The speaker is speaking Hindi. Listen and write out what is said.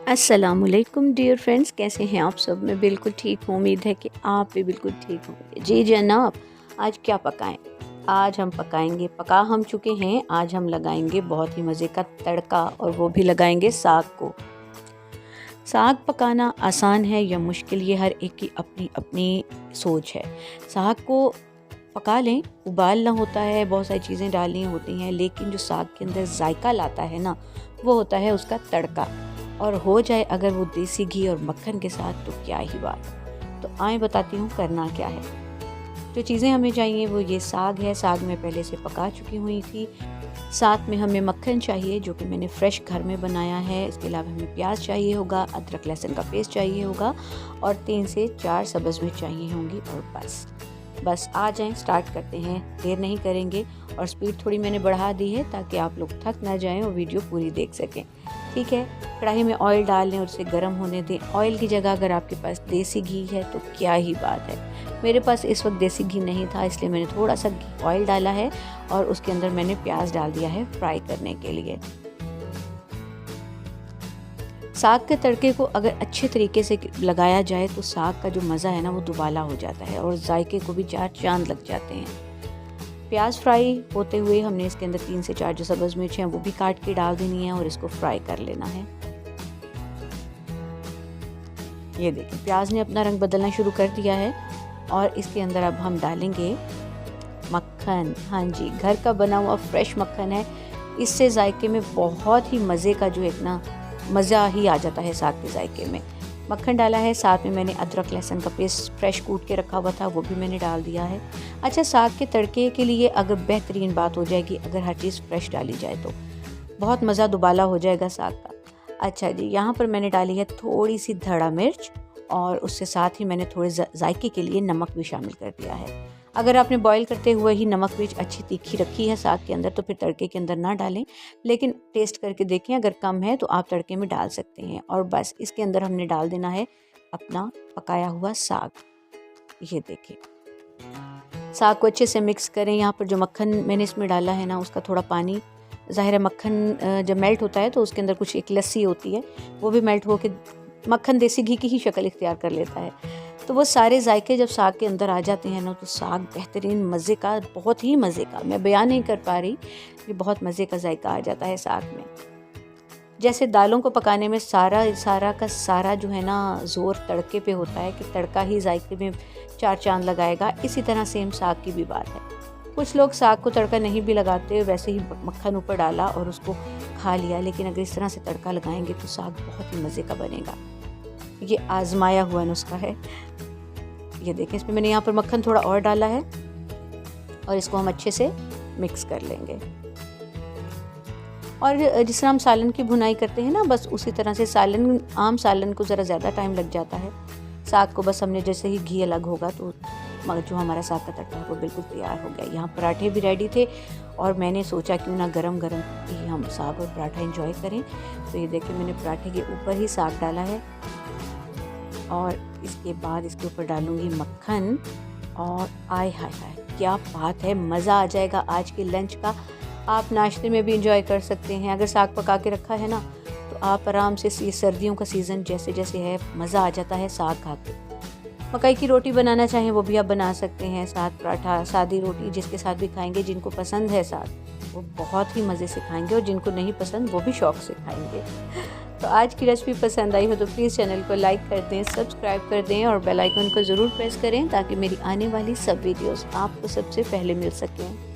अस्सलामुअलैकुम डियर फ्रेंड्स, कैसे हैं आप सब। मैं बिल्कुल ठीक हूँ। उम्मीद है कि आप भी बिल्कुल ठीक होंगे। जी जनाब, आज क्या पकाएं। आज हम पका हम चुके हैं। आज हम लगाएंगे बहुत ही मज़े का तड़का, और वो भी लगाएंगे साग को। साग पकाना आसान है या मुश्किल, ये हर एक की अपनी अपनी सोच है। साग को पका लें, उबालना होता है, बहुत सारी चीज़ें डालनी होती हैं, लेकिन जो साग के अंदर जायका लाता है ना, वो होता है उसका तड़का। और हो जाए अगर वो देसी घी और मक्खन के साथ, तो क्या ही बात। तो आए बताती हूँ करना क्या है। जो चीज़ें हमें चाहिए वो ये साग है। साग मैं पहले से पका चुकी हुई थी। साथ में हमें मक्खन चाहिए, जो कि मैंने फ्रेश घर में बनाया है। इसके अलावा हमें प्याज चाहिए होगा, अदरक लहसुन का पेस्ट चाहिए होगा, और 3 से 4 सब्ज़ मिर्च चाहिए होंगी। और बस आ जाएं, स्टार्ट करते हैं। देर नहीं करेंगे, और स्पीड थोड़ी मैंने बढ़ा दी है ताकि आप लोग थक ना जाएं और वीडियो पूरी देख सकें। ठीक है, कढ़ाई में ऑयल डाल लें और उसे गर्म होने दें। ऑयल की जगह अगर आपके पास देसी घी है तो क्या ही बात है। मेरे पास इस वक्त देसी घी नहीं था, इसलिए मैंने थोड़ा सा ऑयल डाला है, और उसके अंदर मैंने प्याज डाल दिया है फ्राई करने के लिए। साग के तड़के को अगर अच्छे तरीके से लगाया जाए तो साग का जो मज़ा है ना, वो दुबाला हो जाता है, और जायके को भी 4 चांद लग जाते हैं। प्याज फ्राई होते हुए हमने इसके अंदर 3 से 4 जो सब्ज़ मिर्च हैं वो भी काट के डाल देनी है, और इसको फ्राई कर लेना है। ये देखिए, प्याज ने अपना रंग बदलना शुरू कर दिया है, और इसके अंदर अब हम डालेंगे मक्खन। हाँ जी, घर का बना हुआ फ्रेश मक्खन है। इससे जायके में बहुत ही मज़े का जो एक ना मज़ा ही आ जाता है साग के जायके में। मक्खन डाला है, साथ में मैंने अदरक लहसुन का पेस्ट फ्रेश कूट के रखा हुआ था, वो भी मैंने डाल दिया है। अच्छा, साग के तड़के के लिए अगर बेहतरीन बात हो जाएगी अगर हर चीज़ फ्रेश डाली जाए, तो बहुत मज़ा दुबाला हो जाएगा साग का। अच्छा जी, यहाँ पर मैंने डाली है थोड़ी सी धड़ा मिर्च, और उससे साथ ही मैंने थोड़े जायके के लिए नमक भी शामिल कर दिया है। अगर आपने बॉईल करते हुए ही नमक मिर्च अच्छी तीखी रखी है साग के अंदर, तो फिर तड़के के अंदर ना डालें, लेकिन टेस्ट करके देखें, अगर कम है तो आप तड़के में डाल सकते हैं। और बस इसके अंदर हमने डाल देना है अपना पकाया हुआ साग। ये देखें, साग को अच्छे से मिक्स करें। यहाँ पर जो मक्खन मैंने इसमें डाला है ना, उसका थोड़ा पानी, ज़ाहिर है मक्खन जब मेल्ट होता है तो उसके अंदर कुछ एक लस्सी होती है, वो भी मेल्ट होकर मक्खन देसी घी की ही शक्ल इख्तियार कर लेता है। तो वो सारे जायके जब साग के अंदर आ जाते हैं ना, तो साग बेहतरीन मज़े का, बहुत ही मज़े का, मैं बयान नहीं कर पा रही, कि बहुत मज़े का जायका आ जाता है साग में। जैसे दालों को पकाने में सारा जो है ना ज़ोर तड़के पे होता है, कि तड़का ही जायके में 4 चांद लगाएगा, इसी तरह सेम साग की भी बात है। कुछ लोग साग को तड़का नहीं भी लगाते, वैसे ही मक्खन ऊपर डाला और उसको खा लिया, लेकिन अगर इस तरह से तड़का लगाएंगे तो साग बहुत ही मज़े का बनेगा। ये आजमाया हुआ नुस्खा है। ये देखें, इसमें मैंने यहाँ पर मक्खन थोड़ा और डाला है, और इसको हम अच्छे से मिक्स कर लेंगे। और जिस तरह हम सालन की भुनाई करते हैं ना, बस उसी तरह से आम सालन को ज़रा ज़्यादा टाइम लग जाता है। साग को बस हमने जैसे ही घी अलग होगा तो जो हमारा साग का तड़का है वो बिल्कुल तैयार हो गया। यहाँ पराठे भी रेडी थे, और मैंने सोचा क्यों ना गरम गरम ही हम साग और पराठा एंजॉय करें। तो ये देखिए, मैंने पराठे के ऊपर ही साग डाला है, और इसके बाद इसके ऊपर डालूंगी मक्खन, और आय हाय हाय क्या बात है, मज़ा आ जाएगा आज के लंच का। आप नाश्ते में भी एंजॉय कर सकते हैं। अगर साग पका के रखा है ना, तो आप आराम से, ये सर्दियों का सीज़न जैसे जैसे है, मज़ा आ जाता है साग खा के। मकई की रोटी बनाना चाहें वो भी आप बना सकते हैं, साथ पराठा, सादी रोटी जिसके साथ भी खाएंगे। जिनको पसंद है साग, वो बहुत ही मज़े से खाएंगे, और जिनको नहीं पसंद वो भी शौक़ से खाएंगे। तो आज की रेसिपी पसंद आई हो तो प्लीज़ चैनल को लाइक कर दें, सब्सक्राइब कर दें, और बेल आइकन को ज़रूर प्रेस करें, ताकि मेरी आने वाली सब वीडियोस आपको सबसे पहले मिल सकें।